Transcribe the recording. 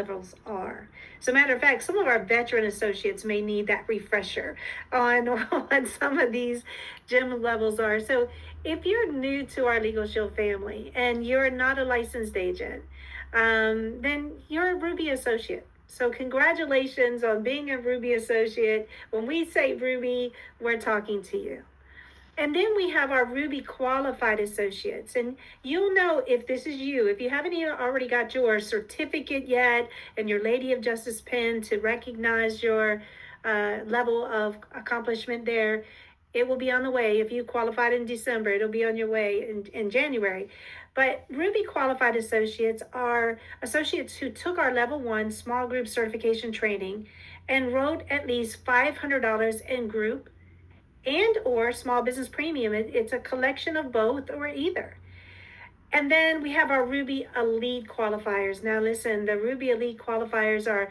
levels are. So, matter of fact, some of our veteran associates may need that refresher on what some of these gym levels are. So, if you're new to our Legal Shield family and you're not a licensed agent, then you're a Ruby associate. So, congratulations on being a Ruby associate. When we say Ruby, we're talking to you. And then we have our Ruby qualified associates. And you'll know if this is you. If you haven't already got your certificate yet and your Lady of Justice pin to recognize your level of accomplishment there, it will be on the way. If you qualified in December, it'll be on your way in January. But Ruby qualified associates are associates who took our level 1 small group certification training and wrote at least $500 in group and or small business premium. It's a collection of both or either. And then we have our Ruby Elite qualifiers. Now listen, the Ruby Elite qualifiers are